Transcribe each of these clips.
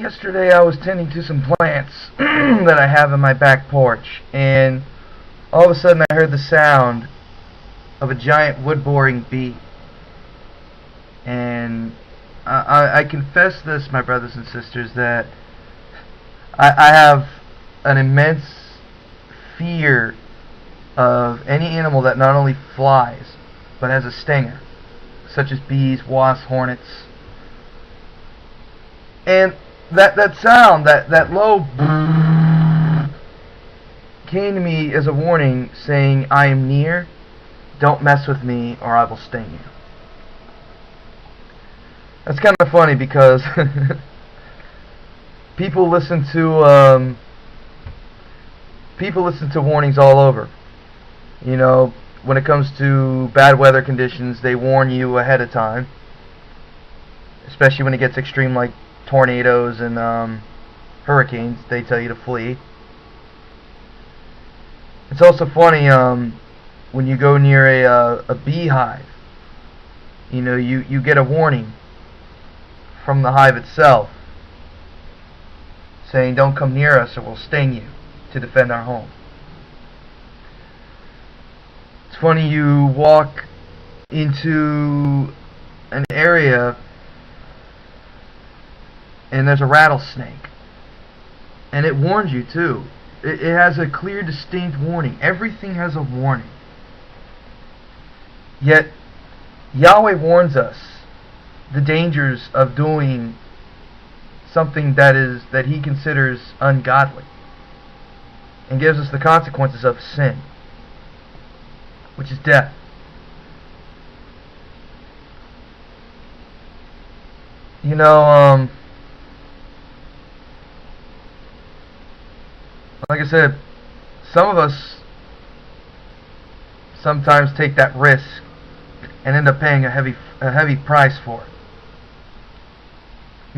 Yesterday I was tending to some plants that I have in my back porch, and all of a sudden I heard the sound of a giant wood-boring bee. And I confess this, my brothers and sisters, that I have an immense fear of any animal that not only flies, but has a stinger, such as bees, wasps, hornets. And that sound, that low came to me as a warning, saying, I am near, don't mess with me or I will sting you. That's kind of funny because people listen to warnings all over. You know, when it comes to bad weather conditions, they warn you ahead of time, especially when it gets extreme, like tornadoes and hurricanes. They tell you to flee. It's also funny when you go near a beehive. You know, you get a warning from the hive itself saying, don't come near us or we'll sting you, to defend our home. It's funny, you walk into an area and there's a rattlesnake, and it warns you too. It has a clear, distinct warning. Everything has a warning. Yet Yahweh warns us the dangers of doing something that He considers ungodly, and gives us the consequences of sin, which is death. You know, like I said, some of us sometimes take that risk and end up paying a heavy price for it.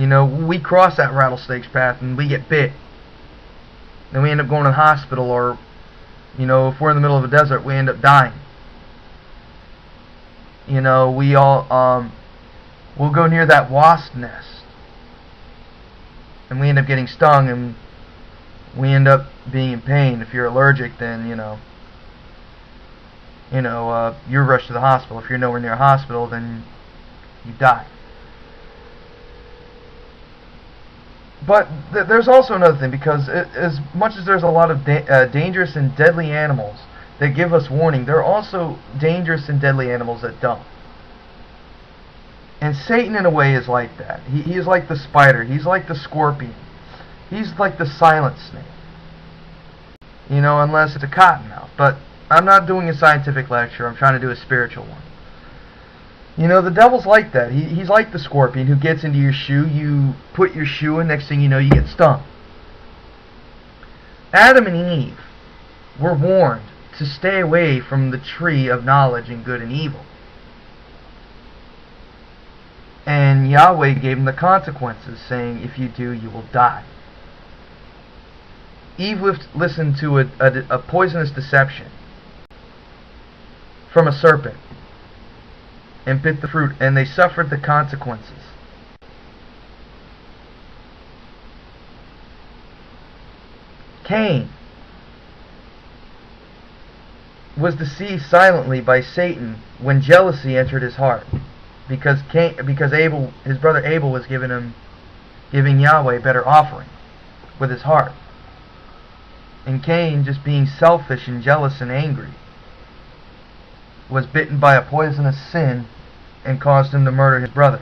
You know, we cross that rattlesnake's path and we get bit. Then we end up going to the hospital, or, you know, if we're in the middle of a desert, we end up dying. You know, we all, we'll go near that wasp nest and we end up getting stung, and we end up being in pain. If you're allergic, then, you're rushed to the hospital. If you're nowhere near a hospital, then you die. But there's also another thing, because as much as there's a lot of dangerous and deadly animals that give us warning, there are also dangerous and deadly animals that don't. And Satan, in a way, is like that. He is like the spider. He's like the scorpion. He's like the silent snake. You know, unless it's a cottonmouth. But I'm not doing a scientific lecture. I'm trying to do a spiritual one. You know, the devil's like that. He's like the scorpion who gets into your shoe. You put your shoe in, next thing you know, you get stung. Adam and Eve were warned to stay away from the tree of knowledge and good and evil. And Yahweh gave them the consequences, saying, if you do, you will die. Eve listened to a poisonous deception from a serpent and bit the fruit, and they suffered the consequences. Cain was deceived silently by Satan when jealousy entered his heart, because Abel, his brother Abel, was giving Yahweh a better offering with his heart. And Cain, just being selfish and jealous and angry, was bitten by a poisonous sin and caused him to murder his brother.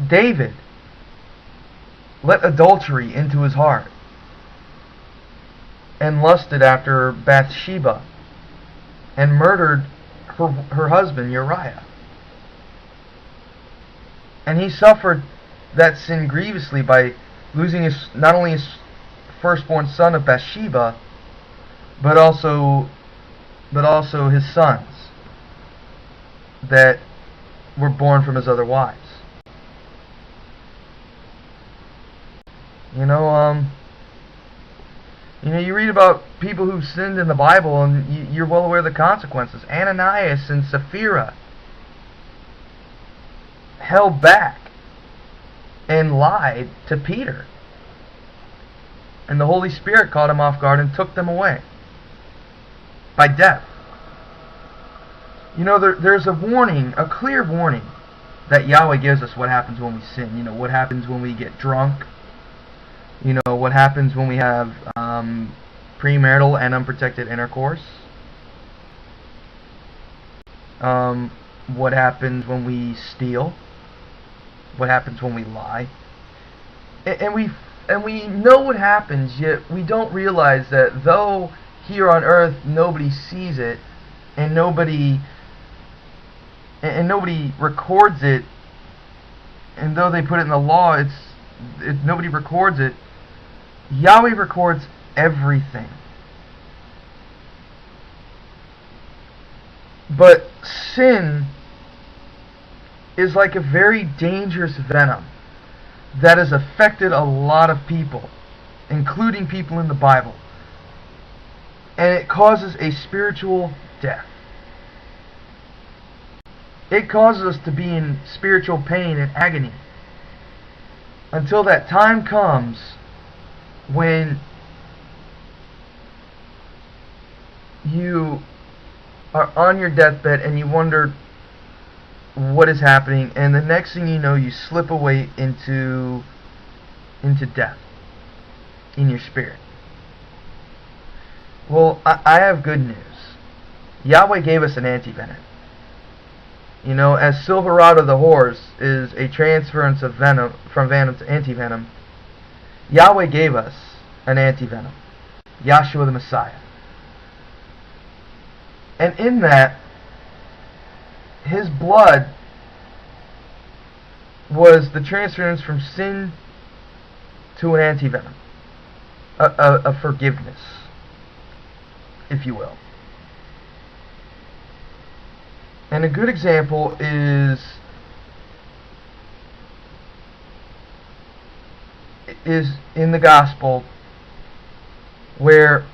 David let adultery into his heart and lusted after Bathsheba and murdered her husband Uriah. And he suffered that sin grievously by losing not only his firstborn son of Bathsheba, but also his sons that were born from his other wives. You know, you read about people who've sinned in the Bible, and you're well aware of the consequences. Ananias and Sapphira held back and lied to Peter. And the Holy Spirit caught him off guard and took them away by death. You know, there's a warning, a clear warning, that Yahweh gives us what happens when we sin. You know, what happens when we get drunk. You know, what happens when we have premarital and unprotected intercourse. What happens when we steal. What happens when we lie. And we know what happens, yet we don't realize that though here on earth nobody sees it, and nobody records it, and though they put it in the law, nobody records it. Yahweh records everything. But sin is like a very dangerous venom that has affected a lot of people, including people in the Bible. And it causes a spiritual death. It causes us to be in spiritual pain and agony until that time comes when you are on your deathbed and you wonder what is happening, and the next thing you know, you slip away into death in your spirit. Well, I have good news. Yahweh gave us an antivenom. You know, as Silverado the horse is a transference of venom from venom to antivenom, Yahweh gave us an antivenom, Yahshua the Messiah. And in that, his blood was the transference from sin to an antivenom, a forgiveness, if you will. And a good example is in the gospel, where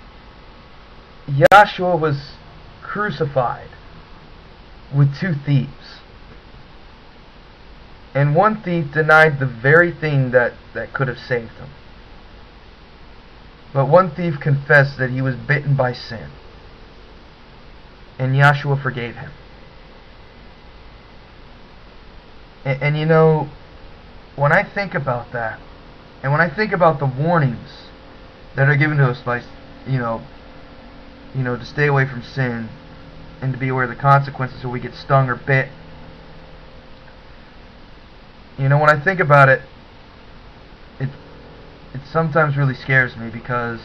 Yahshua was crucified with two thieves. And one thief denied the very thing that could have saved him. But one thief confessed that he was bitten by sin. And Yahshua forgave him. And you know, when I think about that, and when I think about the warnings that are given to us by, you know, to stay away from sin, and to be aware of the consequences so we get stung or bit. You know, when I think about it, it sometimes really scares me, because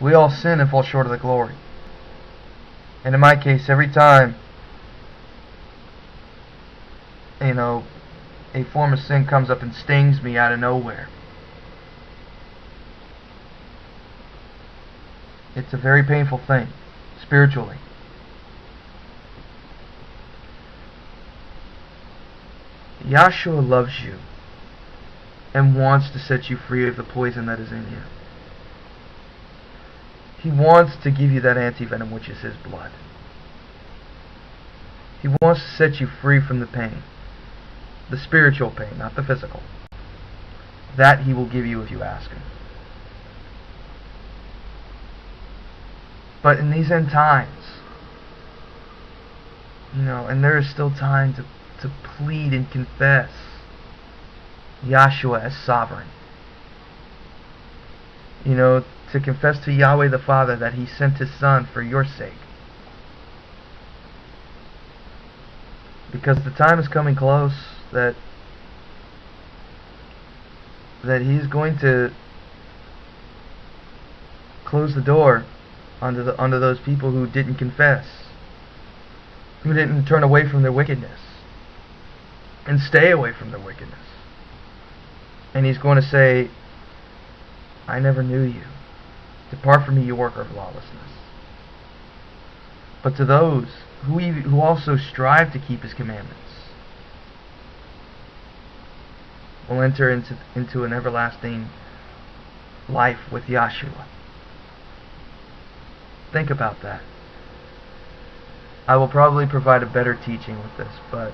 we all sin and fall short of the glory. And in my case, every time, you know, a form of sin comes up and stings me out of nowhere, it's a very painful thing, spiritually. Yahshua loves you and wants to set you free of the poison that is in you. He wants to give you that antivenom, which is his blood. He wants to set you free from the pain. The spiritual pain, not the physical. That he will give you if you ask him. But in these end times, you know, and there is still time to plead and confess Yahshua as sovereign. You know, to confess to Yahweh the Father that he sent his Son for your sake. Because the time is coming close that he's going to close the door onto those people who didn't confess, who didn't turn away from their wickedness and stay away from their wickedness. And he's going to say, I never knew you. Depart from me, you worker of lawlessness. But to those who also strive to keep his commandments, will enter into an everlasting life with Yahshua. Think about that. I will probably provide a better teaching with this, but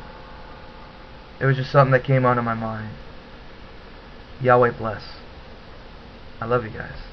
It was just something that came onto my mind. Yahweh bless. I love you guys.